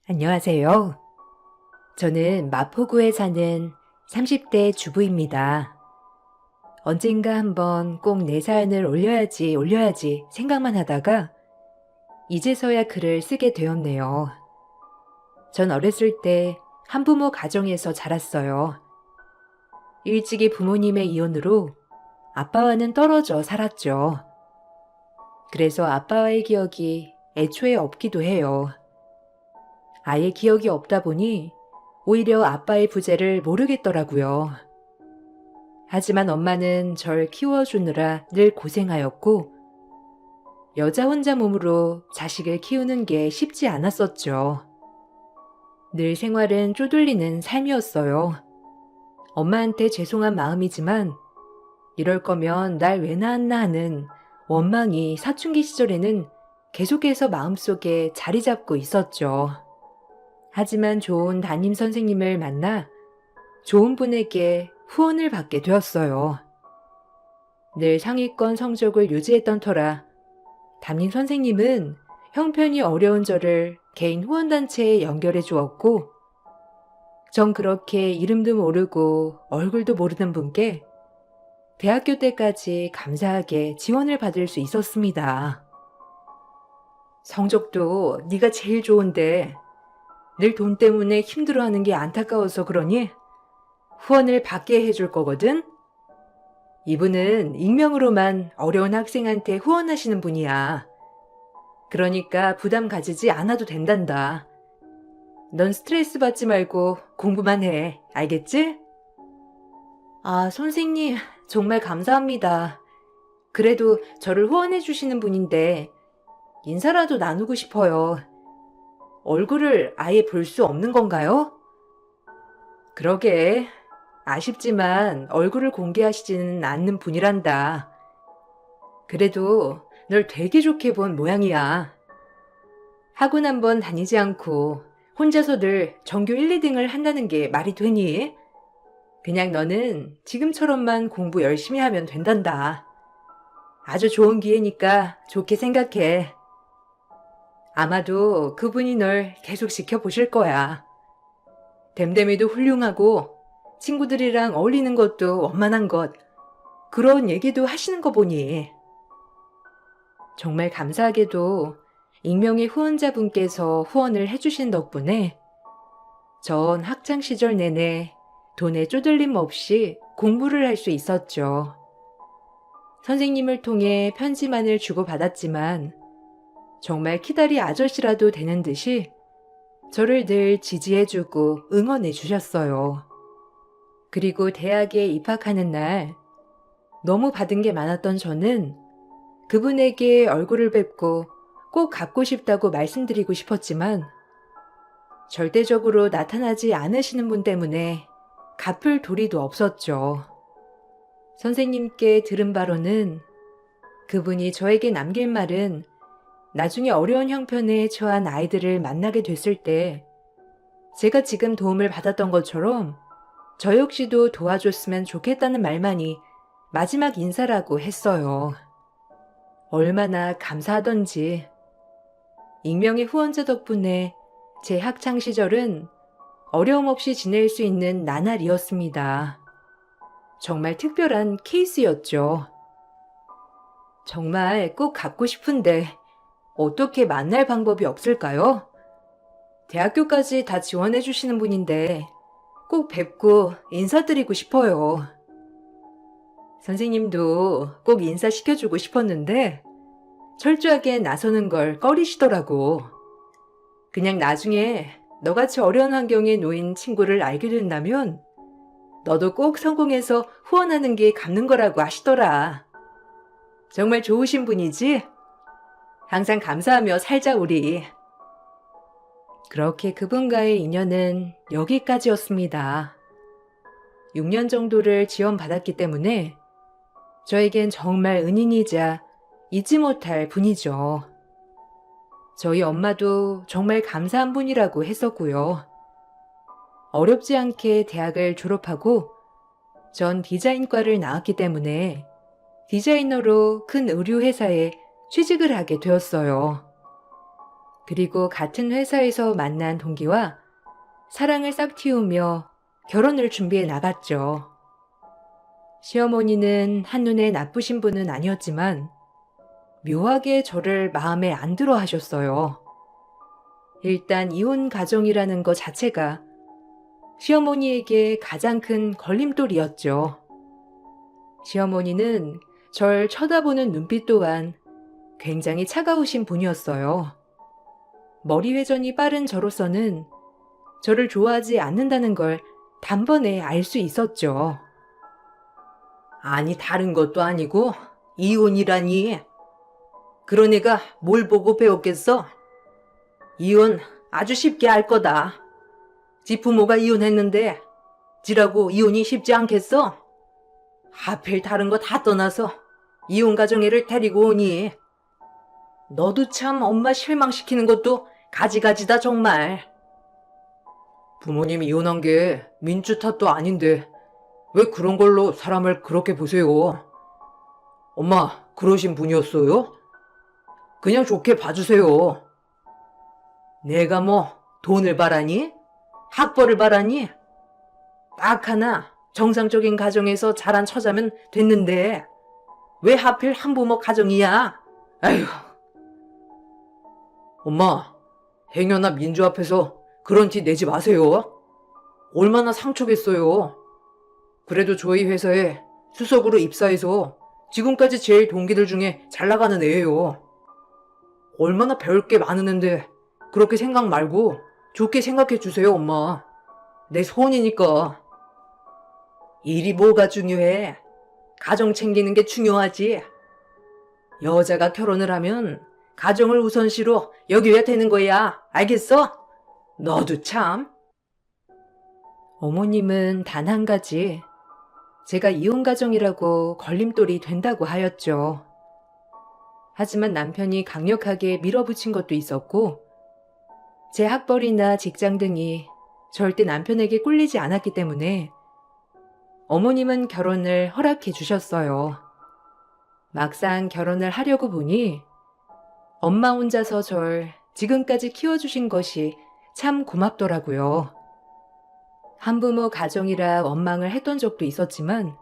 안녕하세요. 저는 마포구에 사는 30대 주부입니다. 언젠가 한번 꼭 내 사연을 올려야지 생각만 하다가 이제서야 글을 쓰게 되었네요. 전 어렸을 때 한부모 가정에서 자랐어요. 일찍이 부모님의 이혼으로 아빠와는 떨어져 살았죠. 그래서 아빠와의 기억이 애초에 없기도 해요. 아예 기억이 없다 보니 오히려 아빠의 부재를 모르겠더라고요. 하지만 엄마는 절 키워주느라 늘 고생하였고, 여자 혼자 몸으로 자식을 키우는 게 쉽지 않았었죠. 늘 생활은 쪼들리는 삶이었어요. 엄마한테 죄송한 마음이지만, 이럴 거면 날 왜 낳았나 하는 원망이 사춘기 시절에는 계속해서 마음속에 자리 잡고 있었죠. 하지만 좋은 담임 선생님을 만나 좋은 분에게 후원을 받게 되었어요. 늘 상위권 성적을 유지했던 터라 담임 선생님은 형편이 어려운 저를 개인 후원단체에 연결해 주었고, 전 그렇게 이름도 모르고 얼굴도 모르는 분께 대학교 때까지 감사하게 지원을 받을 수 있었습니다. 성적도 네가 제일 좋은데 늘 돈 때문에 힘들어하는 게 안타까워서 그러니 후원을 받게 해줄 거거든? 이분은 익명으로만 어려운 학생한테 후원하시는 분이야. 그러니까 부담 가지지 않아도 된단다. 넌 스트레스 받지 말고 공부만 해. 알겠지? 아, 선생님, 정말 감사합니다. 그래도 저를 후원해 주시는 분인데 인사라도 나누고 싶어요. 얼굴을 아예 볼 수 없는 건가요? 그러게. 아쉽지만 얼굴을 공개하시지는 않는 분이란다. 그래도 널 되게 좋게 본 모양이야. 학원 한 번 다니지 않고 혼자서 늘 전교 1, 2등을 한다는 게 말이 되니? 그냥 너는 지금처럼만 공부 열심히 하면 된단다. 아주 좋은 기회니까 좋게 생각해. 아마도 그분이 널 계속 지켜보실 거야. 댐댐이도 훌륭하고 친구들이랑 어울리는 것도 원만한 것, 그런 얘기도 하시는 거 보니. 정말 감사하게도 익명의 후원자분께서 후원을 해주신 덕분에 전 학창시절 내내 돈에 쪼들림 없이 공부를 할 수 있었죠. 선생님을 통해 편지만을 주고받았지만 정말 키다리 아저씨라도 되는 듯이 저를 늘 지지해주고 응원해 주셨어요. 그리고 대학에 입학하는 날 너무 받은 게 많았던 저는 그분에게 얼굴을 뵙고 꼭 갚고 싶다고 말씀드리고 싶었지만 절대적으로 나타나지 않으시는 분 때문에 갚을 도리도 없었죠. 선생님께 들은 바로는 그분이 저에게 남길 말은 나중에 어려운 형편에 처한 아이들을 만나게 됐을 때 제가 지금 도움을 받았던 것처럼 저 역시도 도와줬으면 좋겠다는 말만이 마지막 인사라고 했어요. 얼마나 감사하던지. 익명의 후원자 덕분에 제 학창 시절은 어려움 없이 지낼 수 있는 나날이었습니다. 정말 특별한 케이스였죠. 정말 꼭 갚고 싶은데 어떻게 만날 방법이 없을까요? 대학교까지 다 지원해 주시는 분인데 꼭 뵙고 인사드리고 싶어요. 선생님도 꼭 인사시켜주고 싶었는데 철저하게 나서는 걸 꺼리시더라고. 그냥 나중에 너같이 어려운 환경에 놓인 친구를 알게 된다면 너도 꼭 성공해서 후원하는 게 갚는 거라고 하시더라. 정말 좋으신 분이지? 항상 감사하며 살자 우리. 그렇게 그분과의 인연은 여기까지였습니다. 6년 정도를 지원받았기 때문에 저에겐 정말 은인이자 잊지 못할 분이죠. 저희 엄마도 정말 감사한 분이라고 했었고요. 어렵지 않게 대학을 졸업하고 전 디자인과를 나왔기 때문에 디자이너로 큰 의류 회사에 취직을 하게 되었어요. 그리고 같은 회사에서 만난 동기와 사랑을 싹 틔우며 결혼을 준비해 나갔죠. 시어머니는 한눈에 나쁘신 분은 아니었지만 묘하게 저를 마음에 안 들어 하셨어요. 일단 이혼 가정이라는 것 자체가 시어머니에게 가장 큰 걸림돌이었죠. 시어머니는 절 쳐다보는 눈빛 또한 굉장히 차가우신 분이었어요. 머리 회전이 빠른 저로서는 저를 좋아하지 않는다는 걸 단번에 알 수 있었죠. 아니, 다른 것도 아니고 이혼이라니. 그런 애가 뭘 보고 배웠겠어? 이혼 아주 쉽게 할 거다. 지 부모가 이혼했는데 지라고 이혼이 쉽지 않겠어? 하필 다른 거 다 떠나서 이혼 가정애를 데리고 오니. 너도 참 엄마 실망시키는 것도 가지가지다 정말. 부모님 이혼한 게 민주 탓도 아닌데 왜 그런 걸로 사람을 그렇게 보세요? 엄마 그러신 분이었어요? 그냥 좋게 봐주세요. 내가 뭐 돈을 바라니? 학벌을 바라니? 딱 하나 정상적인 가정에서 자란 처자면 됐는데 왜 하필 한부모 가정이야? 아휴. 엄마, 행여나 민주 앞에서 그런 티 내지 마세요. 얼마나 상처겠어요. 그래도 저희 회사에 수석으로 입사해서 지금까지 제일 동기들 중에 잘 나가는 애예요. 얼마나 배울 게 많은 앤데 그렇게 생각 말고 좋게 생각해 주세요, 엄마. 내 소원이니까. 일이 뭐가 중요해? 가정 챙기는 게 중요하지. 여자가 결혼을 하면 가정을 우선시로 여겨야 되는 거야. 알겠어? 너도 참. 어머님은 단 한 가지, 제가 이혼 가정이라고 걸림돌이 된다고 하였죠. 하지만 남편이 강력하게 밀어붙인 것도 있었고, 제 학벌이나 직장 등이 절대 남편에게 꿀리지 않았기 때문에 어머님은 결혼을 허락해 주셨어요. 막상 결혼을 하려고 보니 엄마 혼자서 절 지금까지 키워주신 것이 참 고맙더라고요. 한부모 가정이라 원망을 했던 적도 있었지만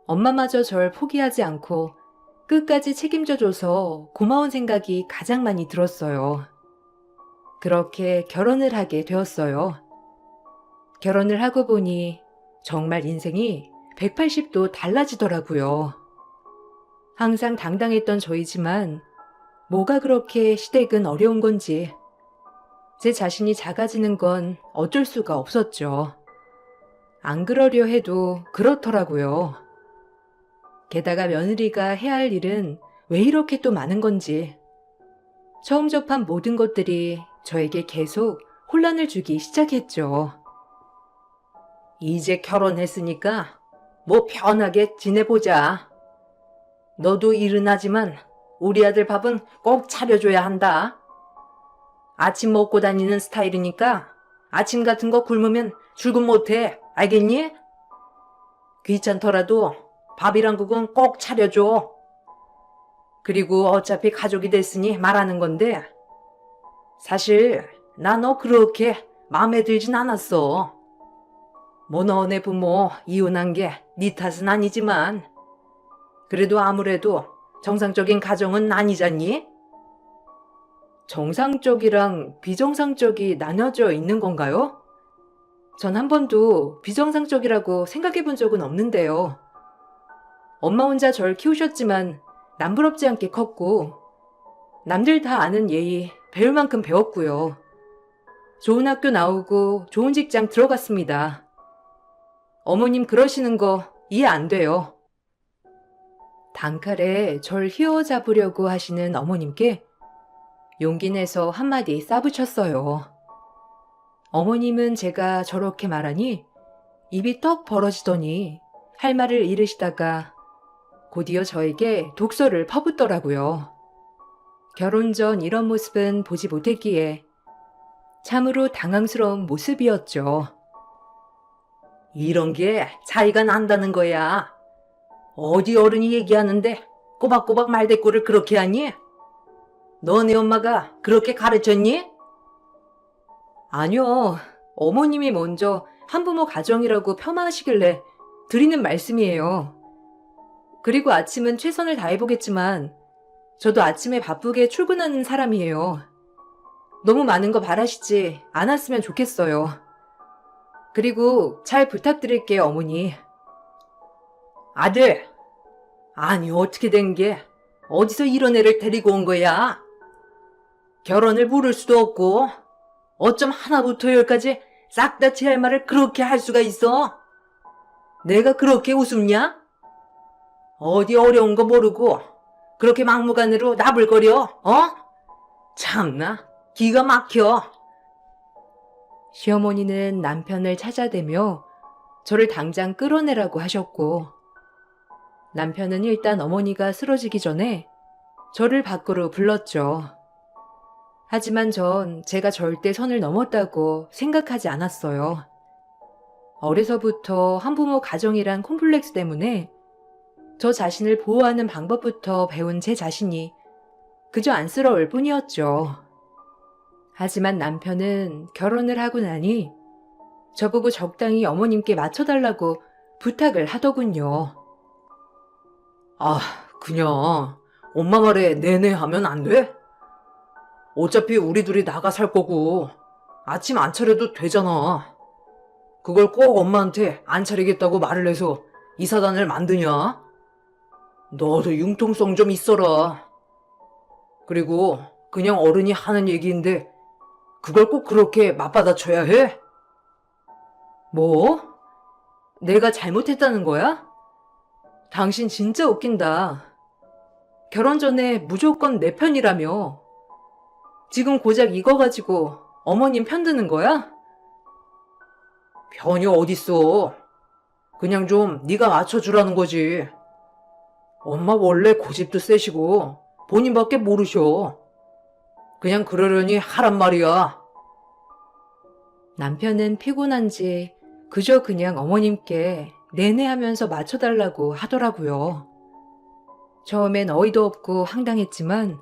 엄마마저 절 포기하지 않고 끝까지 책임져줘서 고마운 생각이 가장 많이 들었어요. 그렇게 결혼을 하게 되었어요. 결혼을 하고 보니 정말 인생이 180도 달라지더라고요. 항상 당당했던 저이지만 뭐가 그렇게 시댁은 어려운 건지 제 자신이 작아지는 건 어쩔 수가 없었죠. 안 그러려 해도 그렇더라고요. 게다가 며느리가 해야 할 일은 왜 이렇게 또 많은 건지 처음 접한 모든 것들이 저에게 계속 혼란을 주기 시작했죠. 이제 결혼했으니까 뭐 편하게 지내보자. 너도 일은 하지만 우리 아들 밥은 꼭 차려줘야 한다. 아침 먹고 다니는 스타일이니까 아침 같은 거 굶으면 출근 못해. 알겠니? 귀찮더라도 밥이랑 국은 꼭 차려줘. 그리고 어차피 가족이 됐으니 말하는 건데 사실 나 너 그렇게 마음에 들진 않았어. 뭐 너네 부모 이혼한 게 네 탓은 아니지만 그래도 아무래도 정상적인 가정은 아니잖니? 정상적이랑 비정상적이 나눠져 있는 건가요? 전 한 번도 비정상적이라고 생각해 본 적은 없는데요. 엄마 혼자 절 키우셨지만 남부럽지 않게 컸고 남들 다 아는 예의 배울 만큼 배웠고요. 좋은 학교 나오고 좋은 직장 들어갔습니다. 어머님 그러시는 거 이해 안 돼요. 단칼에 절 휘어잡으려고 하시는 어머님께 용기 내서 한마디 싸붙였어요. 어머님은 제가 저렇게 말하니 입이 떡 벌어지더니 할 말을 잃으시다가 곧이어 저에게 독서를 퍼붓더라고요. 결혼 전 이런 모습은 보지 못했기에 참으로 당황스러운 모습이었죠. 이런 게 차이가 난다는 거야. 어디 어른이 얘기하는데 꼬박꼬박 말대꾸를 그렇게 하니? 너네 엄마가 그렇게 가르쳤니? 아니요. 어머님이 먼저 한부모 가정이라고 폄하하시길래 드리는 말씀이에요. 그리고 아침은 최선을 다해보겠지만 저도 아침에 바쁘게 출근하는 사람이에요. 너무 많은 거 바라시지 않았으면 좋겠어요. 그리고 잘 부탁드릴게요, 어머니. 아들, 아니 어떻게 된 게 어디서 이런 애를 데리고 온 거야? 결혼을 부를 수도 없고 어쩜 하나부터 열까지 싹 다 제 할 말을 그렇게 할 수가 있어? 내가 그렇게 우습냐? 어디 어려운 거 모르고 그렇게 막무가내로 나불거려, 어? 참나, 기가 막혀. 시어머니는 남편을 찾아대며 저를 당장 끌어내라고 하셨고, 남편은 일단 어머니가 쓰러지기 전에 저를 밖으로 불렀죠. 하지만 전 제가 절대 선을 넘었다고 생각하지 않았어요. 어려서부터 한부모 가정이란 콤플렉스 때문에 저 자신을 보호하는 방법부터 배운 제 자신이 그저 안쓰러울 뿐이었죠. 하지만 남편은 결혼을 하고 나니 저보고 적당히 어머님께 맞춰달라고 부탁을 하더군요. 아, 그냥 엄마 말에 네네 하면 안 돼? 어차피 우리 둘이 나가 살 거고 아침 안 차려도 되잖아. 그걸 꼭 엄마한테 안 차리겠다고 말을 해서 이 사단을 만드냐? 너도 융통성 좀 있어라. 그리고 그냥 어른이 하는 얘기인데 그걸 꼭 그렇게 맞받아쳐야 해? 뭐? 내가 잘못했다는 거야? 당신 진짜 웃긴다. 결혼 전에 무조건 내 편이라며. 지금 고작 이거 가지고 어머님 편드는 거야? 편이 어딨어. 그냥 좀 네가 맞춰주라는 거지. 엄마 원래 고집도 세시고 본인밖에 모르셔. 그냥 그러려니 하란 말이야. 남편은 피곤한지 그저 그냥 어머님께 내내 하면서 맞춰달라고 하더라고요. 처음엔 어이도 없고 황당했지만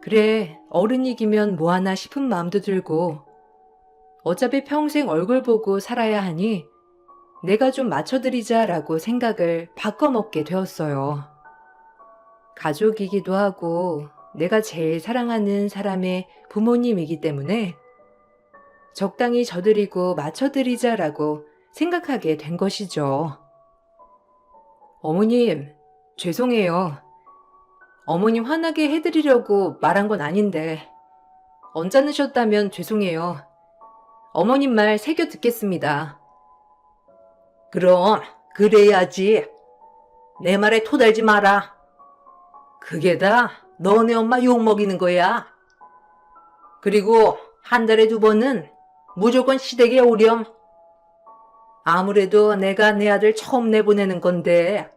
그래 어른이기면 뭐하나 싶은 마음도 들고 어차피 평생 얼굴 보고 살아야 하니 내가 좀 맞춰드리자라고 생각을 바꿔먹게 되었어요. 가족이기도 하고 내가 제일 사랑하는 사람의 부모님이기 때문에 적당히 져드리고 맞춰드리자라고 생각하게 된 것이죠. 어머님, 죄송해요. 어머님 화나게 해드리려고 말한 건 아닌데 언짢으셨다면 죄송해요. 어머님 말 새겨 듣겠습니다. 그럼 그래야지. 내 말에 토달지 마라. 그게 다 너네 엄마 욕먹이는 거야. 그리고 한 달에 2번은 무조건 시댁에 오렴. 아무래도 내가 내 아들 처음 내보내는 건데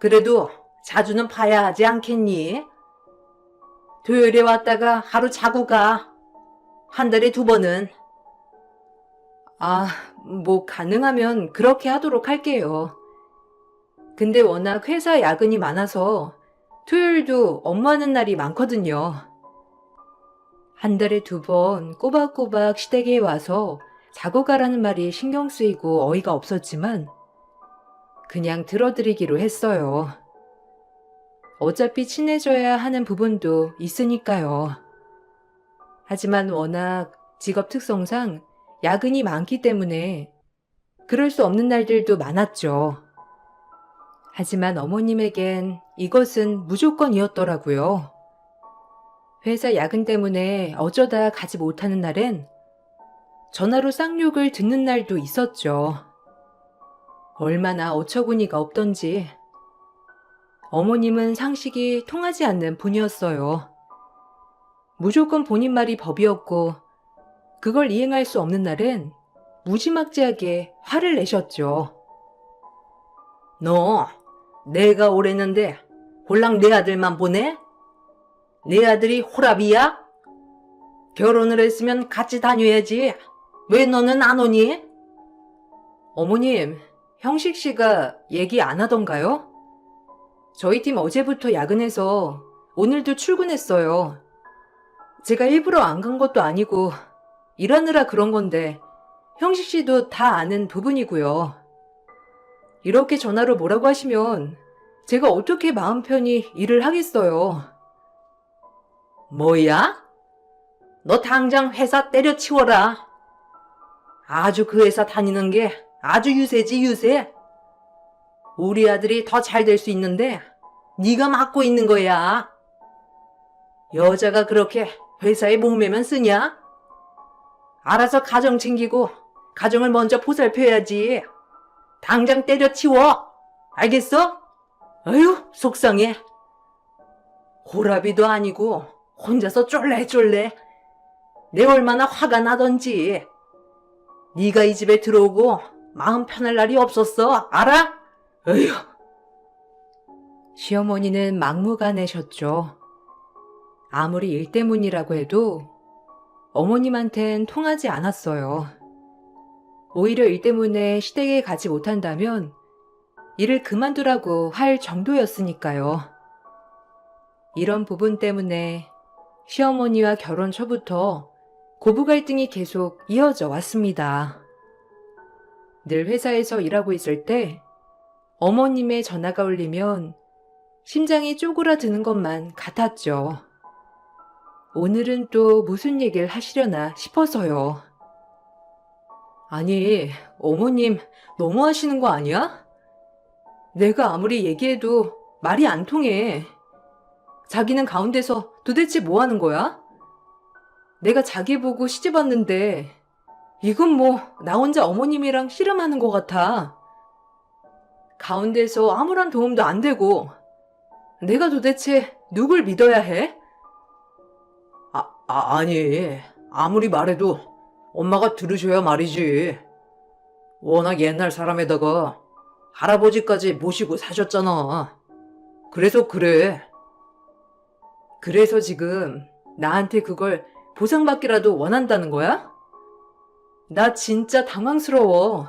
그래도 자주는 봐야 하지 않겠니? 토요일에 왔다가 하루 자고 가. 한 달에 2번은. 아, 뭐 가능하면 그렇게 하도록 할게요. 근데 워낙 회사 야근이 많아서 토요일도 업무하는 날이 많거든요. 한 달에 2번 꼬박꼬박 시댁에 와서 자고 가라는 말이 신경 쓰이고 어이가 없었지만 그냥 들어드리기로 했어요. 어차피 친해져야 하는 부분도 있으니까요. 하지만 워낙 직업 특성상 야근이 많기 때문에 그럴 수 없는 날들도 많았죠. 하지만 어머님에겐 이것은 무조건이었더라고요. 회사 야근 때문에 어쩌다 가지 못하는 날엔 전화로 쌍욕을 듣는 날도 있었죠. 얼마나 어처구니가 없던지. 어머님은 상식이 통하지 않는 분이었어요. 무조건 본인 말이 법이었고 그걸 이행할 수 없는 날엔 무지막지하게 화를 내셨죠. 너 내가 오랬는데 홀랑 내 아들만 보내? 내 아들이 호랍이야? 결혼을 했으면 같이 다녀야지. 왜 너는 안 오니? 어머님, 형식 씨가 얘기 안 하던가요? 저희 팀 어제부터 야근해서 오늘도 출근했어요. 제가 일부러 안 간 것도 아니고 일하느라 그런 건데 형식 씨도 다 아는 부분이고요. 이렇게 전화로 뭐라고 하시면 제가 어떻게 마음 편히 일을 하겠어요. 뭐야? 너 당장 회사 때려치워라. 아주 그 회사 다니는 게 아주 유세지 유세. 우리 아들이 더 잘 될 수 있는데 네가 맡고 있는 거야. 여자가 그렇게 회사에 목매면 쓰냐? 알아서 가정 챙기고 가정을 먼저 보살펴야지. 당장 때려치워. 알겠어? 어휴, 속상해. 호라비도 아니고 혼자서 쫄래쫄래. 내 얼마나 화가 나던지. 네가 이 집에 들어오고 마음 편할 날이 없었어. 알아? 어휴. 시어머니는 막무가내셨죠. 아무리 일 때문이라고 해도 어머님한텐 통하지 않았어요. 오히려 일 때문에 시댁에 가지 못한다면 일을 그만두라고 할 정도였으니까요. 이런 부분 때문에 시어머니와 결혼 초부터 고부 갈등이 계속 이어져 왔습니다. 늘 회사에서 일하고 있을 때 어머님의 전화가 울리면 심장이 쪼그라드는 것만 같았죠. 오늘은 또 무슨 얘기를 하시려나 싶어서요. 아니, 어머님 너무하시는 거 아니야? 내가 아무리 얘기해도 말이 안 통해. 자기는 가운데서 도대체 뭐 하는 거야? 내가 자기 보고 시집 왔는데 이건 뭐 나 혼자 어머님이랑 씨름하는 것 같아. 가운데서 아무런 도움도 안 되고 내가 도대체 누굴 믿어야 해? 아니, 아무리 말해도 엄마가 들으셔야 말이지. 워낙 옛날 사람에다가 할아버지까지 모시고 사셨잖아. 그래서 그래. 그래서 지금 나한테 그걸 보상받기라도 원한다는 거야? 나 진짜 당황스러워.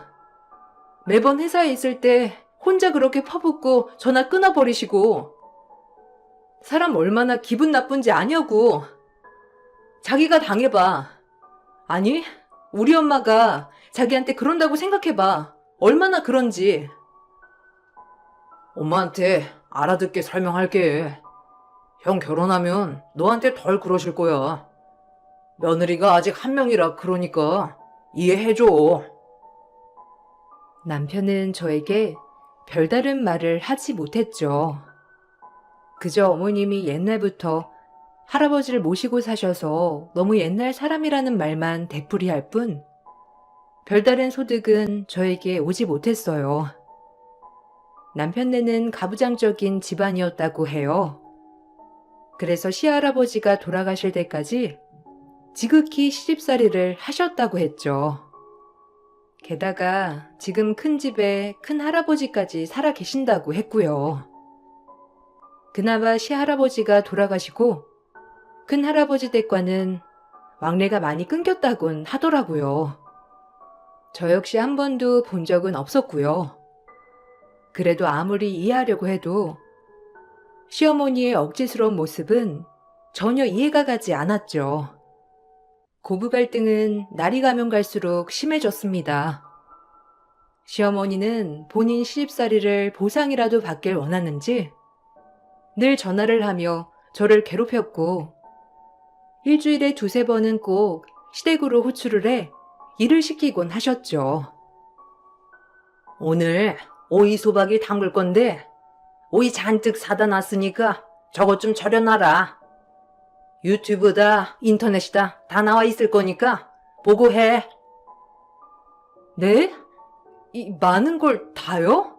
매번 회사에 있을 때 혼자 그렇게 퍼붓고 전화 끊어버리시고 사람 얼마나 기분 나쁜지 아냐고. 자기가 당해봐. 아니, 우리 엄마가 자기한테 그런다고 생각해봐. 얼마나 그런지. 엄마한테 알아듣게 설명할게. 형 결혼하면 너한테 덜 그러실 거야. 며느리가 아직 한 명이라 그러니까 이해해줘. 남편은 저에게 별다른 말을 하지 못했죠. 그저 어머님이 옛날부터 할아버지를 모시고 사셔서 너무 옛날 사람이라는 말만 되풀이할 뿐 별다른 소득은 저에게 오지 못했어요. 남편네는 가부장적인 집안이었다고 해요. 그래서 시할아버지가 돌아가실 때까지 지극히 시집살이를 하셨다고 했죠. 게다가 지금 큰 집에 큰 할아버지까지 살아 계신다고 했고요. 그나마 시할아버지가 돌아가시고 큰 할아버지 댁과는 왕래가 많이 끊겼다곤 하더라고요. 저 역시 한 번도 본 적은 없었고요. 그래도 아무리 이해하려고 해도 시어머니의 억지스러운 모습은 전혀 이해가 가지 않았죠. 고부 갈등은 날이 가면 갈수록 심해졌습니다. 시어머니는 본인 시집살이를 보상이라도 받길 원하는지 늘 전화를 하며 저를 괴롭혔고 일주일에 2-3번은 꼭 시댁으로 호출을 해 일을 시키곤 하셨죠. 오늘 오이 소박이 담글 건데 오이 잔뜩 사다 놨으니까 저것 좀 절여놔라. 유튜브다 인터넷이다 다 나와 있을 거니까 보고 해. 네? 이 많은 걸 다요?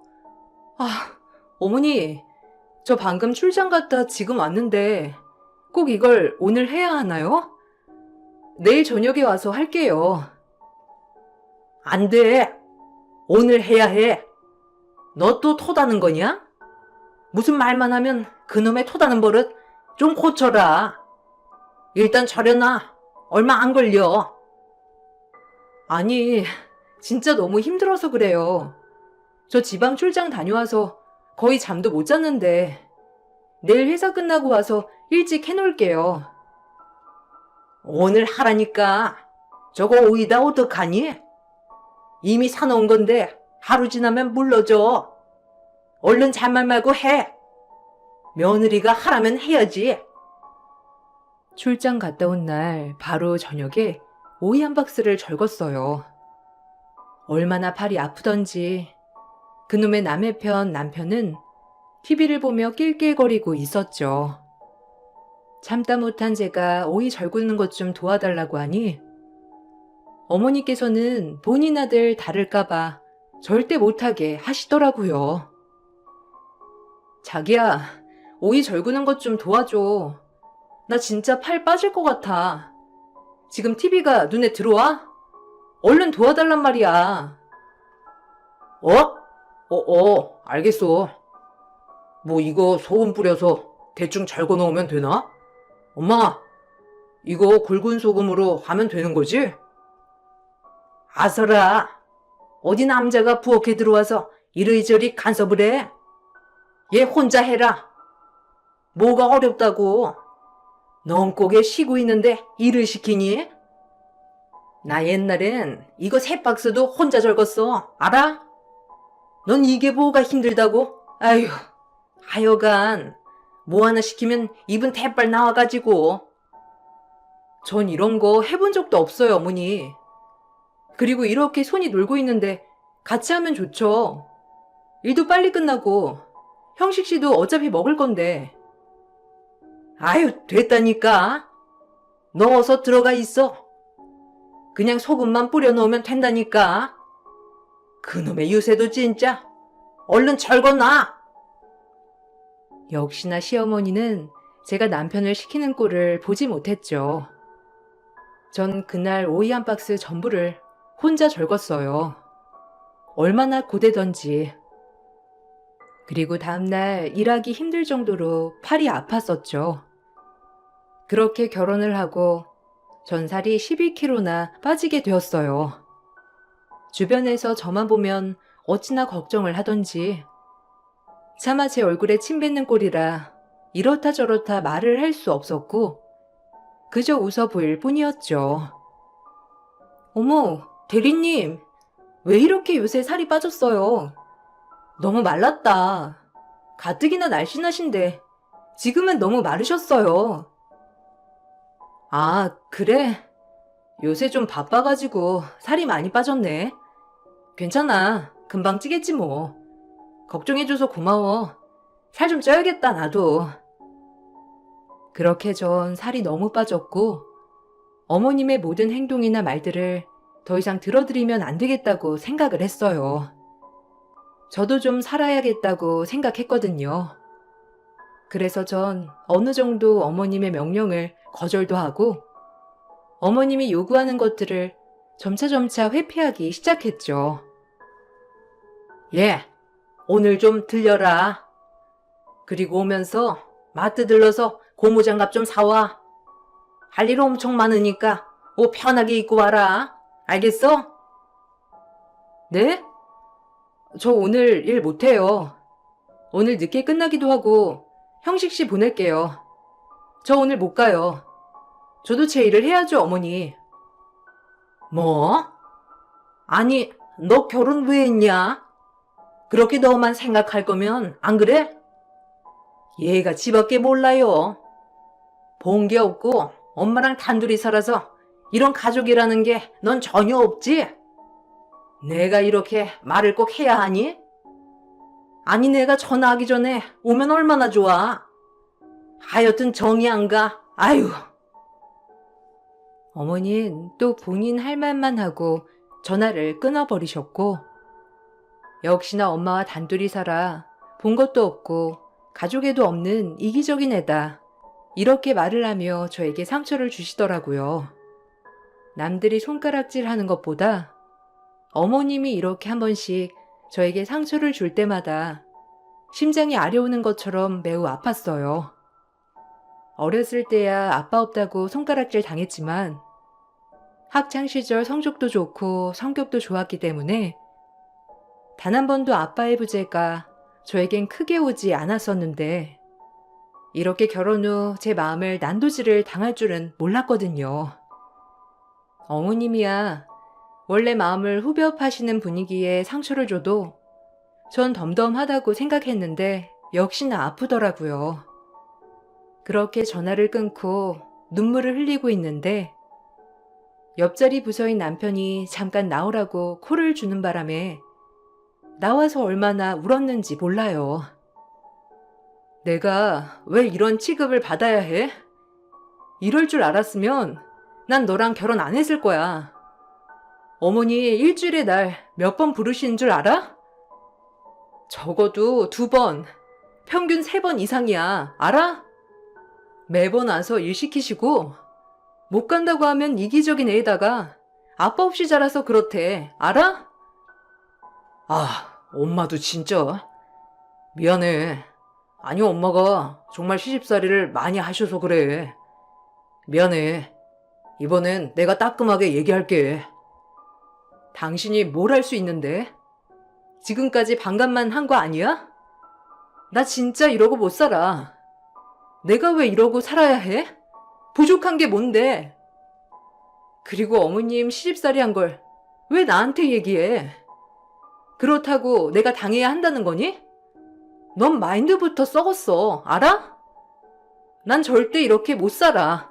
어머니, 저 방금 출장 갔다 지금 왔는데 꼭 이걸 오늘 해야 하나요? 내일 저녁에 와서 할게요. 안 돼. 오늘 해야 해. 너 또 토다는 거냐? 무슨 말만 하면 그놈의 토다는 버릇 좀 고쳐라. 일단 절여놔. 얼마 안 걸려. 아니, 진짜 너무 힘들어서 그래요. 저 지방 출장 다녀와서 거의 잠도 못 잤는데 내일 회사 끝나고 와서 일찍 해놓을게요. 오늘 하라니까. 저거 오이다 어떡하니? 이미 사놓은 건데 하루 지나면 물러져. 얼른 잔말 말고 해. 며느리가 하라면 해야지. 출장 갔다 온 날 바로 저녁에 오이 한 박스를 절궜어요. 얼마나 팔이 아프던지 그놈의 남의 편 남편은 TV를 보며 낄낄거리고 있었죠. 참다 못한 제가 오이 절구는 것 좀 도와달라고 하니 어머니께서는 본인 아들 다를까봐 절대 못하게 하시더라고요. 자기야, 오이 절구는 것 좀 도와줘. 나 진짜 팔 빠질 것 같아. 지금 TV가 눈에 들어와? 얼른 도와달란 말이야. 알겠어. 뭐 이거 소금 뿌려서 대충 절거 넣으면 되나? 엄마, 이거 굵은 소금으로 하면 되는 거지? 아서라, 어디 남자가 부엌에 들어와서 이리저리 간섭을 해? 얘 혼자 해라. 뭐가 어렵다고? 넌 꼭에 쉬고 있는데 일을 시키니? 나 옛날엔 이거 3박스도 혼자 절궜어. 알아? 넌 이게 뭐가 힘들다고? 아휴, 하여간 뭐 하나 시키면 입은 대빨 나와가지고. 전 이런 거 해본 적도 없어요, 어머니. 그리고 이렇게 손이 놀고 있는데 같이 하면 좋죠. 일도 빨리 끝나고 형식 씨도 어차피 먹을 건데. 아유, 됐다니까. 너 어서 들어가 있어. 그냥 소금만 뿌려 놓으면 된다니까. 그놈의 유세도 진짜. 얼른 절거놔. 역시나 시어머니는 제가 남편을 시키는 꼴을 보지 못했죠. 전 그날 오이 한 박스 전부를 혼자 절궜어요. 얼마나 고되던지. 그리고 다음날 일하기 힘들 정도로 팔이 아팠었죠. 그렇게 결혼을 하고 전 살이 12kg나 빠지게 되었어요. 주변에서 저만 보면 어찌나 걱정을 하던지 차마 제 얼굴에 침 뱉는 꼴이라 이렇다 저렇다 말을 할 수 없었고 그저 웃어 보일 뿐이었죠. 어머, 대리님, 왜 이렇게 요새 살이 빠졌어요? 너무 말랐다. 가뜩이나 날씬하신데 지금은 너무 마르셨어요. 아, 그래? 요새 좀 바빠가지고 살이 많이 빠졌네. 괜찮아. 금방 찌겠지 뭐. 걱정해줘서 고마워. 살 좀 쪄야겠다, 나도. 그렇게 전 살이 너무 빠졌고 어머님의 모든 행동이나 말들을 더 이상 들어드리면 안 되겠다고 생각을 했어요. 저도 좀 살아야겠다고 생각했거든요. 그래서 전 어느 정도 어머님의 명령을 거절도 하고 어머님이 요구하는 것들을 점차점차 회피하기 시작했죠. 예, 오늘 좀 들려라. 그리고 오면서 마트 들러서 고무장갑 좀 사와. 할 일 엄청 많으니까 옷 편하게 입고 와라. 알겠어? 네? 저 오늘 일 못해요. 오늘 늦게 끝나기도 하고 형식 씨 보낼게요. 저 오늘 못 가요. 저도 제 일을 해야죠, 어머니. 뭐? 아니, 너 결혼 왜 했냐? 그렇게 너만 생각할 거면 안 그래? 얘가 지밖에 몰라요. 본 게 없고 엄마랑 단둘이 살아서 이런 가족이라는 게 넌 전혀 없지? 내가 이렇게 말을 꼭 해야 하니? 아니, 내가 전화하기 전에 오면 얼마나 좋아. 하여튼 정이 안 가. 아유. 어머니는 또 본인 할 말만 하고 전화를 끊어버리셨고 역시나 엄마와 단둘이 살아 본 것도 없고 가족에도 없는 이기적인 애다. 이렇게 말을 하며 저에게 상처를 주시더라고요. 남들이 손가락질하는 것보다 어머님이 이렇게 한 번씩 저에게 상처를 줄 때마다 심장이 아려오는 것처럼 매우 아팠어요. 어렸을 때야 아빠 없다고 손가락질 당했지만 학창시절 성적도 좋고 성격도 좋았기 때문에 단 한 번도 아빠의 부재가 저에겐 크게 오지 않았었는데 이렇게 결혼 후 제 마음을 난도질을 당할 줄은 몰랐거든요. 어머님이야 원래 마음을 후벼 파시는 분위기에 상처를 줘도 전 덤덤하다고 생각했는데 역시나 아프더라고요. 그렇게 전화를 끊고 눈물을 흘리고 있는데 옆자리 부서인 남편이 잠깐 나오라고 콜을 주는 바람에 나와서 얼마나 울었는지 몰라요. 내가 왜 이런 취급을 받아야 해? 이럴 줄 알았으면 난 너랑 결혼 안 했을 거야. 어머니 일주일에 날 몇 번 부르시는 줄 알아? 적어도 2번, 평균 3번 이상이야. 알아? 매번 와서 일 시키시고 못 간다고 하면 이기적인 애에다가 아빠 없이 자라서 그렇대. 알아? 아, 엄마도 진짜. 미안해. 아니, 엄마가 정말 시집살이를 많이 하셔서 그래. 미안해. 이번엔 내가 따끔하게 얘기할게. 당신이 뭘 할 수 있는데? 지금까지 반감만 한 거 아니야? 나 진짜 이러고 못 살아. 내가 왜 이러고 살아야 해? 부족한 게 뭔데? 그리고 어머님 시집살이 한 걸 왜 나한테 얘기해? 그렇다고 내가 당해야 한다는 거니? 넌 마인드부터 썩었어. 알아? 난 절대 이렇게 못 살아.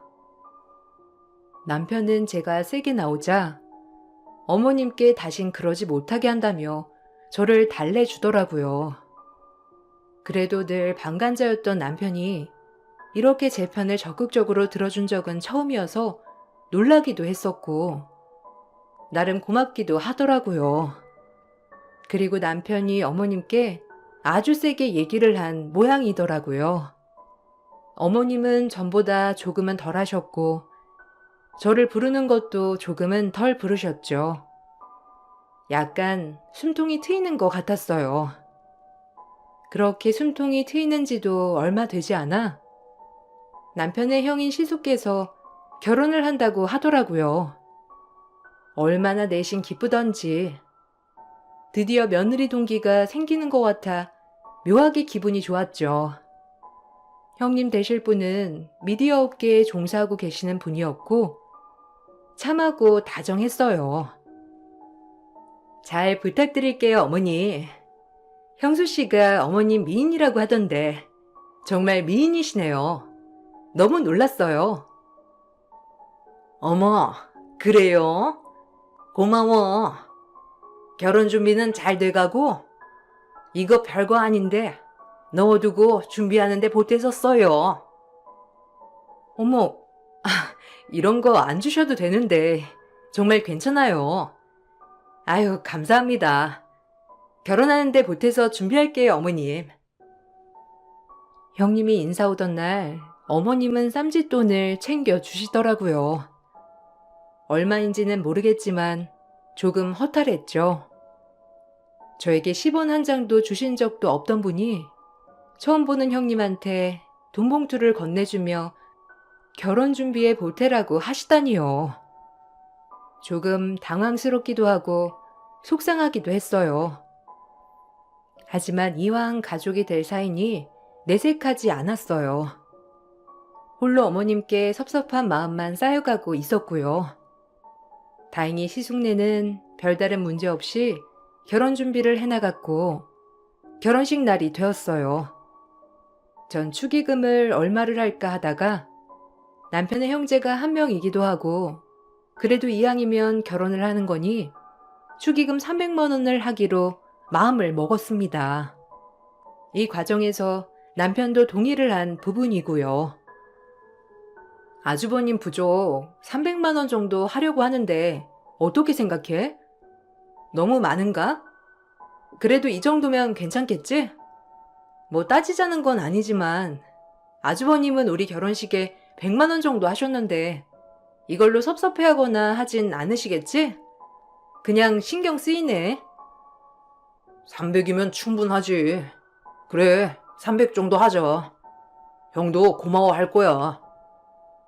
남편은 제가 세게 나오자 어머님께 다신 그러지 못하게 한다며 저를 달래주더라고요. 그래도 늘 방관자였던 남편이 이렇게 제 편을 적극적으로 들어준 적은 처음이어서 놀라기도 했었고 나름 고맙기도 하더라고요. 그리고 남편이 어머님께 아주 세게 얘기를 한 모양이더라고요. 어머님은 전보다 조금은 덜 하셨고 저를 부르는 것도 조금은 덜 부르셨죠. 약간 숨통이 트이는 것 같았어요. 그렇게 숨통이 트이는지도 얼마 되지 않아 남편의 형인 시숙께서 결혼을 한다고 하더라고요. 얼마나 내심 기쁘던지 드디어 며느리 동기가 생기는 것 같아 묘하게 기분이 좋았죠. 형님 되실 분은 미디어 업계에 종사하고 계시는 분이었고 참하고 다정했어요. 잘 부탁드릴게요, 어머니. 형수 씨가 어머님 미인이라고 하던데 정말 미인이시네요. 너무 놀랐어요. 어머, 그래요? 고마워. 결혼 준비는 잘 돼가고? 이거 별거 아닌데 넣어두고 준비하는데 보태서 써요. 어머, 이런 거 안 주셔도 되는데 정말 괜찮아요. 아유, 감사합니다. 결혼하는데 보태서 준비할게요, 어머님. 형님이 인사 오던 날 어머님은 쌈짓돈을 챙겨주시더라고요. 얼마인지는 모르겠지만 조금 허탈했죠. 저에게 10원 한 장도 주신 적도 없던 분이 처음 보는 형님한테 돈 봉투를 건네주며 결혼 준비에 보태라고 하시다니요. 조금 당황스럽기도 하고 속상하기도 했어요. 하지만 이왕 가족이 될 사이니 내색하지 않았어요. 홀로 어머님께 섭섭한 마음만 쌓여가고 있었고요. 다행히 시숙네는 별다른 문제 없이 결혼 준비를 해나갔고 결혼식 날이 되었어요. 전 축의금을 얼마를 할까 하다가 남편의 형제가 한 명이기도 하고 그래도 이왕이면 결혼을 하는 거니 축의금 300만 원을 하기로 마음을 먹었습니다. 이 과정에서 남편도 동의를 한 부분이고요. 아주버님 부족 300만 원 정도 하려고 하는데 어떻게 생각해? 너무 많은가? 그래도 이 정도면 괜찮겠지? 뭐 따지자는 건 아니지만 아주버님은 우리 결혼식에 100만 원 정도 하셨는데 이걸로 섭섭해하거나 하진 않으시겠지? 그냥 신경 쓰이네. 300이면 충분하지. 그래, 300 정도 하자. 형도 고마워할 거야.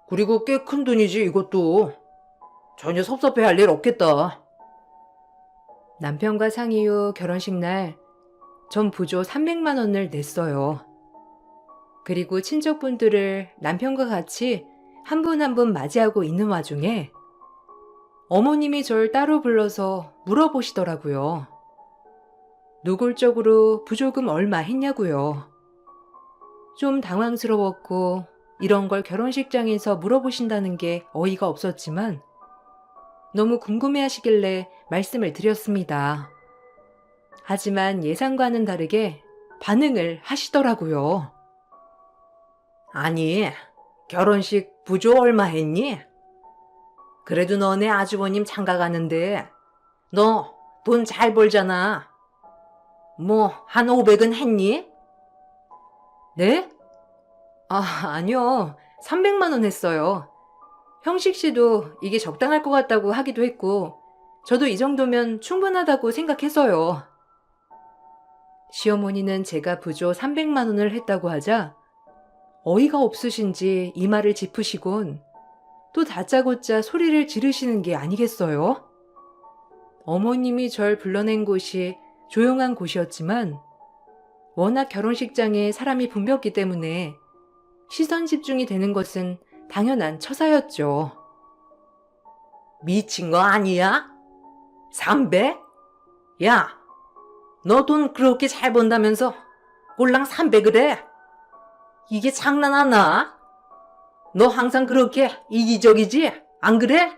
그리고 꽤 큰 돈이지 이것도. 전혀 섭섭해할 일 없겠다. 남편과 상의 후 결혼식 날 전 부조 300만 원을 냈어요. 그리고 친척분들을 남편과 같이 한 분 한 분 맞이하고 있는 와중에 어머님이 절 따로 불러서 물어보시더라고요. 노골적으로 부조금 얼마 했냐고요. 좀 당황스러웠고 이런 걸 결혼식장에서 물어보신다는 게 어이가 없었지만 너무 궁금해하시길래 말씀을 드렸습니다. 하지만 예상과는 다르게 반응을 하시더라고요. 아니, 결혼식 부조 얼마 했니? 그래도 너네 아주버님 장가 가는데 너 돈 잘 벌잖아. 뭐 한 500은 했니? 네? 아니요. 300만 원 했어요. 형식 씨도 이게 적당할 것 같다고 하기도 했고 저도 이 정도면 충분하다고 생각해서요. 시어머니는 제가 부조 300만 원을 했다고 하자 어이가 없으신지 이마를 짚으시곤 또 다짜고짜 소리를 지르시는 게 아니겠어요? 어머님이 절 불러낸 곳이 조용한 곳이었지만 워낙 결혼식장에 사람이 붐볐기 때문에 시선 집중이 되는 것은 당연한 처사였죠. 미친 거 아니야? 300? 야, 너 돈 그렇게 잘 번다면서 꼴랑 300을 해? 이게 장난하나? 너 항상 그렇게 이기적이지? 안 그래?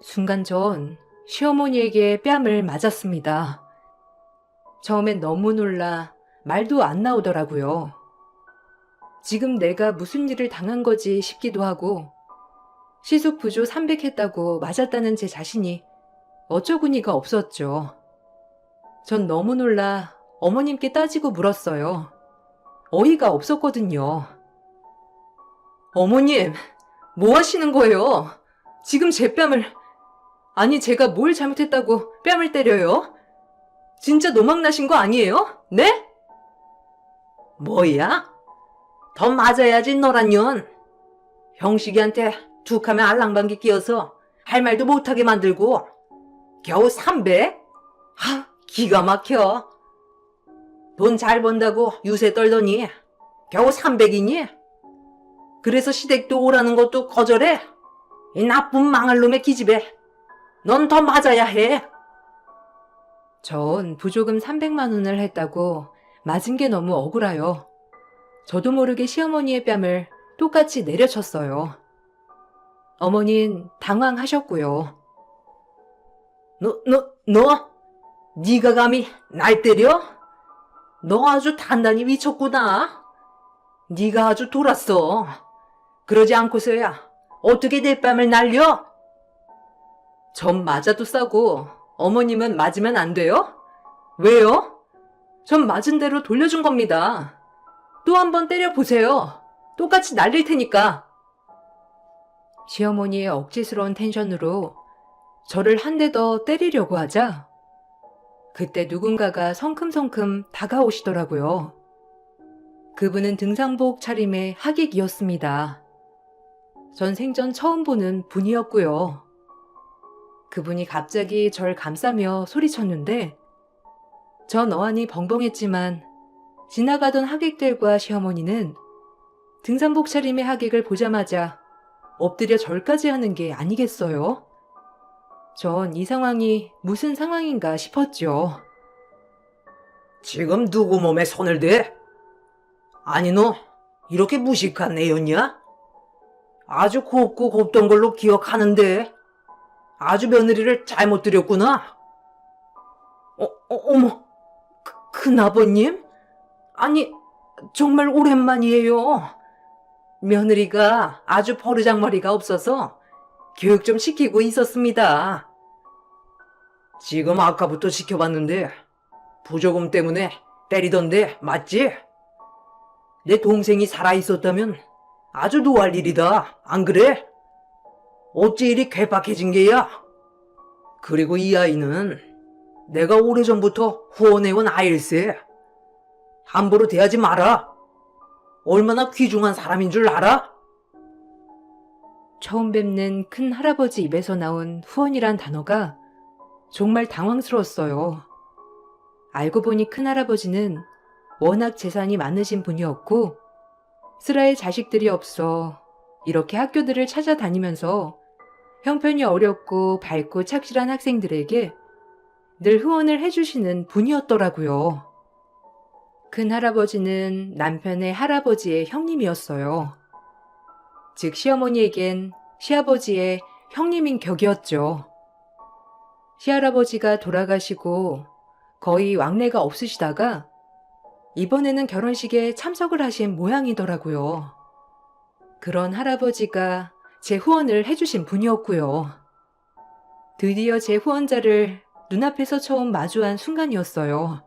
순간 전 시어머니에게 뺨을 맞았습니다. 처음엔 너무 놀라 말도 안 나오더라고요. 지금 내가 무슨 일을 당한 거지 싶기도 하고 시숙 부조 300 했다고 맞았다는 제 자신이 어처구니가 없었죠. 전 너무 놀라 어머님께 따지고 물었어요. 어이가 없었거든요. 어머님, 뭐 하시는 거예요? 지금 제 뺨을... 아니, 제가 뭘 잘못했다고 뺨을 때려요? 진짜 노망나신 거 아니에요? 네? 뭐야? 더 맞아야지 너란 년. 형식이한테 툭하면 알랑방귀 끼어서 할 말도 못하게 만들고 겨우 300? 기가 막혀. 돈 잘 번다고 유세 떨더니 겨우 300이니? 그래서 시댁도 오라는 것도 거절해? 이 나쁜 망할 놈의 기집애. 넌 더 맞아야 해. 전 부조금 300만 원을 했다고 맞은 게 너무 억울해요. 저도 모르게 시어머니의 뺨을 똑같이 내려쳤어요. 어머닌 당황하셨고요. 네가 감히 날 때려? 너 아주 단단히 미쳤구나. 네가 아주 돌았어. 그러지 않고서야 어떻게 내 뺨을 날려? 전 맞아도 싸고 어머님은 맞으면 안 돼요? 왜요? 전 맞은 대로 돌려준 겁니다. 또 한 번 때려보세요. 똑같이 날릴 테니까. 시어머니의 억지스러운 텐션으로 저를 한 대 더 때리려고 하자 그때 누군가가 성큼성큼 다가오시더라고요. 그분은 등산복 차림의 하객이었습니다. 전 생전 처음 보는 분이었고요. 그분이 갑자기 절 감싸며 소리쳤는데 전 어안이 벙벙했지만 지나가던 하객들과 시어머니는 등산복 차림의 하객을 보자마자 엎드려 절까지 하는 게 아니겠어요? 전 이 상황이 무슨 상황인가 싶었죠. 지금 누구 몸에 손을 대? 아니 너 이렇게 무식한 애였냐? 아주 곱고 곱던 걸로 기억하는데 아주 며느리를 잘못 들였구나. 어머, 큰아버님? 아니 정말 오랜만이에요. 며느리가 아주 버르장머리가 없어서 교육 좀 시키고 있었습니다. 지금 아까부터 지켜봤는데 부조금 때문에 때리던데 맞지? 내 동생이 살아있었다면 아주 노할 일이다. 안 그래? 어찌 이리 괴팍해진 게야? 그리고 이 아이는 내가 오래전부터 후원해온 아일세. 함부로 대하지 마라. 얼마나 귀중한 사람인 줄 알아? 처음 뵙는 큰 할아버지 입에서 나온 후원이란 단어가 정말 당황스러웠어요. 알고 보니 큰 할아버지는 워낙 재산이 많으신 분이었고 슬아의 자식들이 없어 이렇게 학교들을 찾아다니면서 형편이 어렵고 밝고 착실한 학생들에게 늘 후원을 해주시는 분이었더라고요. 큰할아버지는 남편의 할아버지의 형님이었어요. 즉 시어머니에겐 시아버지의 형님인 격이었죠. 시할아버지가 돌아가시고 거의 왕래가 없으시다가 이번에는 결혼식에 참석을 하신 모양이더라고요. 그런 할아버지가 제 후원을 해주신 분이었고요. 드디어 제 후원자를 눈앞에서 처음 마주한 순간이었어요.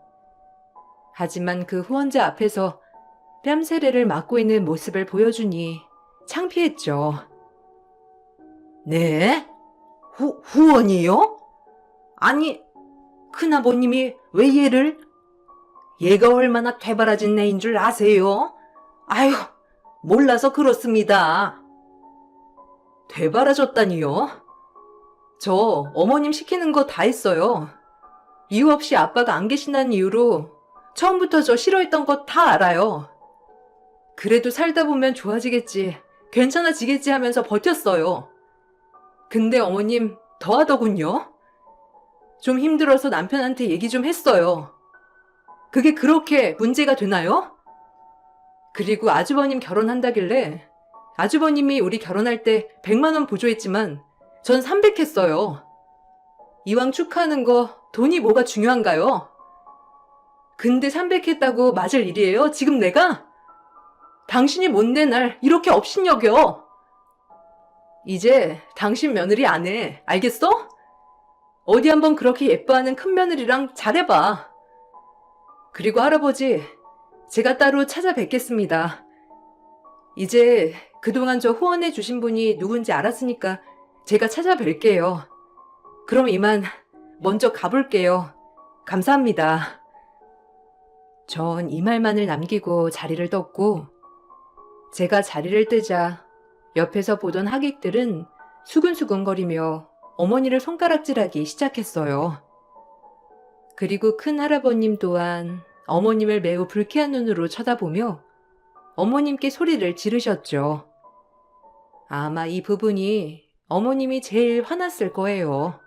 하지만 그 후원자 앞에서 뺨세례를 맞고 있는 모습을 보여주니 창피했죠. 네? 후원이요? 아니, 큰아버님이 왜 얘를? 얘가 얼마나 되바라진 애인 줄 아세요? 아유, 몰라서 그렇습니다. 되바라졌다니요? 저 어머님 시키는 거 다 했어요. 이유 없이 아빠가 안 계신다는 이유로 처음부터 저 싫어했던 거 다 알아요. 그래도 살다 보면 좋아지겠지, 괜찮아지겠지 하면서 버텼어요. 근데 어머님 더하더군요. 좀 힘들어서 남편한테 얘기 좀 했어요. 그게 그렇게 문제가 되나요? 그리고 아주버님 결혼한다길래 아주버님이 우리 결혼할 때 100만 원 보조했지만 전 300 했어요. 이왕 축하하는 거 돈이 뭐가 중요한가요? 근데 300 했다고 맞을 일이에요? 지금 내가? 당신이 뭔데 날 이렇게 업신여겨? 이제 당신 며느리 안 해. 알겠어? 어디 한번 그렇게 예뻐하는 큰며느리랑 잘해봐. 그리고 할아버지, 제가 따로 찾아뵙겠습니다. 이제 그동안 저 후원해 주신 분이 누군지 알았으니까 제가 찾아뵐게요. 그럼 이만 먼저 가볼게요. 감사합니다. 전 이 말만을 남기고 자리를 떴고 제가 자리를 뜨자 옆에서 보던 하객들은 수근수근거리며 어머니를 손가락질하기 시작했어요. 그리고 큰 할아버님 또한 어머님을 매우 불쾌한 눈으로 쳐다보며 어머님께 소리를 지르셨죠. 아마 이 부분이 어머님이 제일 화났을 거예요.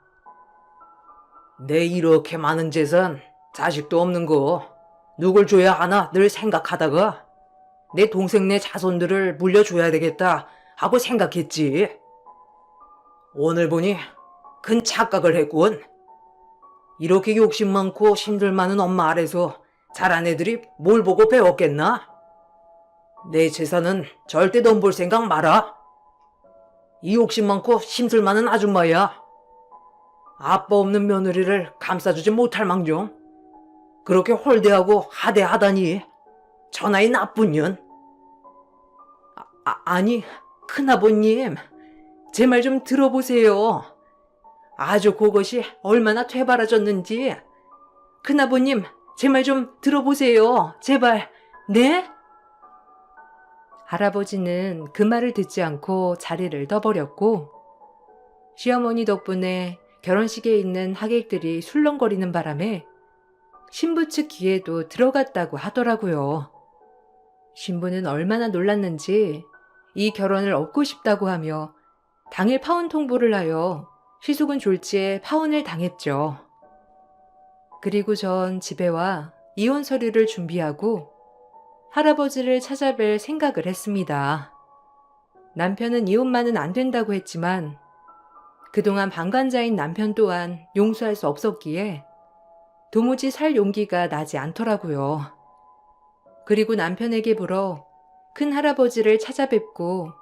내 이렇게 많은 재산, 자식도 없는 거 누굴 줘야 하나 늘 생각하다가 내 동생네 자손들을 물려줘야 되겠다 하고 생각했지. 오늘 보니 큰 착각을 했군. 이렇게 욕심 많고 힘들 많은 엄마 아래서 자란 애들이 뭘 보고 배웠겠나? 내 재산은 절대 넌 볼 생각 마라. 이 욕심 많고 힘들 많은 아줌마야. 아빠 없는 며느리를 감싸주지 못할 망정 그렇게 홀대하고 하대하다니. 천하의 나쁜 년. 아니, 큰아버님, 제 말 좀 들어보세요. 아주 그것이 얼마나 되바라졌는지. 큰아버님, 제 말 좀 들어보세요. 제발. 네? 할아버지는 그 말을 듣지 않고 자리를 떠버렸고 시어머니 덕분에 결혼식에 있는 하객들이 술렁거리는 바람에 신부 측 귀에도 들어갔다고 하더라고요. 신부는 얼마나 놀랐는지 이 결혼을 얻고 싶다고 하며 당일 파혼 통보를 하여 시숙은 졸지에 파혼을 당했죠. 그리고 전 집에 와 이혼 서류를 준비하고 할아버지를 찾아뵐 생각을 했습니다. 남편은 이혼만은 안 된다고 했지만 그동안 방관자인 남편 또한 용서할 수 없었기에 도무지 살 용기가 나지 않더라고요. 그리고 남편에게 물어 큰 할아버지를 찾아뵙고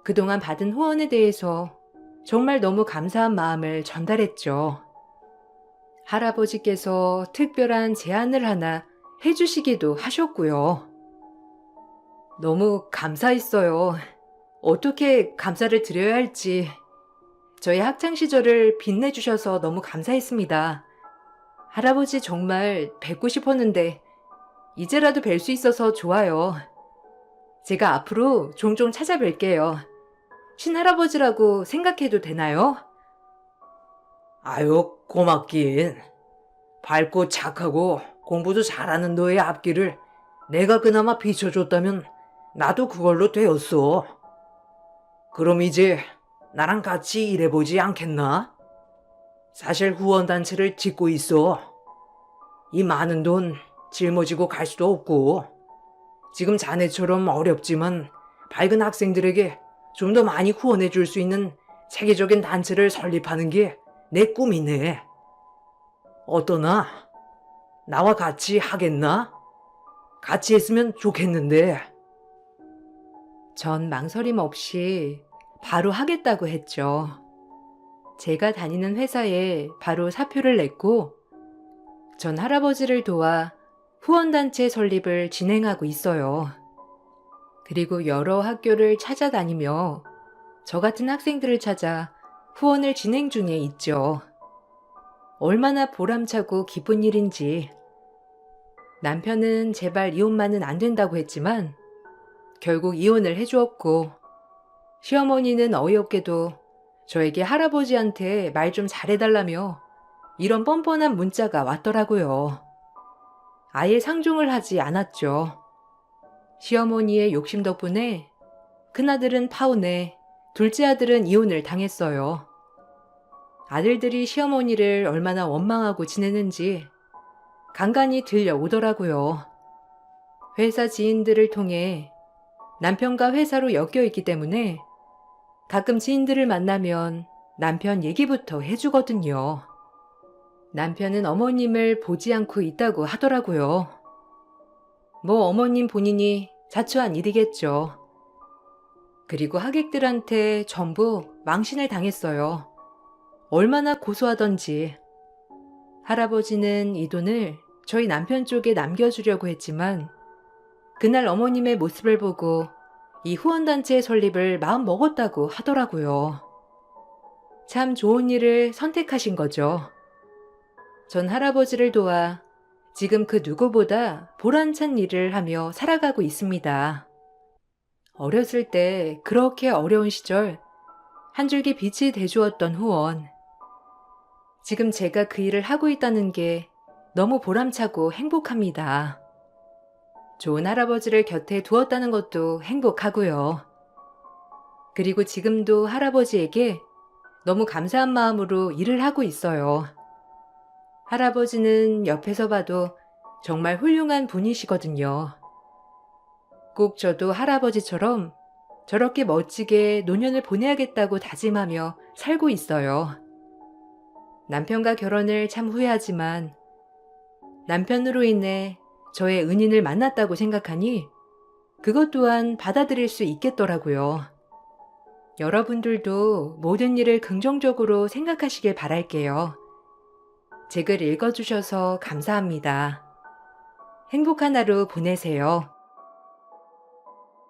그동안 받은 후원에 대해서 정말 너무 감사한 마음을 전달했죠. 할아버지께서 특별한 제안을 하나 해주시기도 하셨고요. 너무 감사했어요. 어떻게 감사를 드려야 할지. 저의 학창시절을 빛내주셔서 너무 감사했습니다. 할아버지 정말 뵙고 싶었는데 이제라도 뵐 수 있어서 좋아요. 제가 앞으로 종종 찾아뵐게요. 신할아버지라고 생각해도 되나요? 아유, 고맙긴. 밝고 착하고 공부도 잘하는 너의 앞길을 내가 그나마 비춰줬다면 나도 그걸로 되었어. 그럼 이제 나랑 같이 일해보지 않겠나? 사실 후원단체를 짓고 있어. 이 많은 돈 짊어지고 갈 수도 없고, 지금 자네처럼 어렵지만 밝은 학생들에게 좀 더 많이 후원해 줄 수 있는 세계적인 단체를 설립하는 게 내 꿈이네. 어떠나? 나와 같이 하겠나? 같이 했으면 좋겠는데. 전 망설임 없이 바로 하겠다고 했죠. 제가 다니는 회사에 바로 사표를 냈고, 전 할아버지를 도와 후원단체 설립을 진행하고 있어요. 그리고 여러 학교를 찾아다니며 저 같은 학생들을 찾아 후원을 진행 중에 있죠. 얼마나 보람차고 기쁜 일인지. 남편은 제발 이혼만은 안 된다고 했지만 결국 이혼을 해주었고, 시어머니는 어이없게도 저에게 할아버지한테 말 좀 잘해달라며 이런 뻔뻔한 문자가 왔더라고요. 아예 상종을 하지 않았죠. 시어머니의 욕심 덕분에 큰아들은 파혼해 둘째 아들은 이혼을 당했어요. 아들들이 시어머니를 얼마나 원망하고 지내는지 간간히 들려오더라고요. 회사 지인들을 통해 남편과 회사로 엮여 있기 때문에 가끔 지인들을 만나면 남편 얘기부터 해주거든요. 남편은 어머님을 보지 않고 있다고 하더라고요. 뭐 어머님 본인이 자초한 일이겠죠. 그리고 하객들한테 전부 망신을 당했어요. 얼마나 고소하던지. 할아버지는 이 돈을 저희 남편 쪽에 남겨주려고 했지만 그날 어머님의 모습을 보고 이 후원단체 설립을 마음 먹었다고 하더라고요. 참 좋은 일을 선택하신 거죠. 전 할아버지를 도와 지금 그 누구보다 보람찬 일을 하며 살아가고 있습니다. 어렸을 때 그렇게 어려운 시절 한 줄기 빛이 돼주었던 후원. 지금 제가 그 일을 하고 있다는 게 너무 보람차고 행복합니다. 좋은 할아버지를 곁에 두었다는 것도 행복하고요. 그리고 지금도 할아버지에게 너무 감사한 마음으로 일을 하고 있어요. 할아버지는 옆에서 봐도 정말 훌륭한 분이시거든요. 꼭 저도 할아버지처럼 저렇게 멋지게 노년을 보내야겠다고 다짐하며 살고 있어요. 남편과 결혼을 참 후회하지만 남편으로 인해 저의 은인을 만났다고 생각하니 그것 또한 받아들일 수 있겠더라고요. 여러분들도 모든 일을 긍정적으로 생각하시길 바랄게요. 제 글 읽어주셔서 감사합니다. 행복한 하루 보내세요.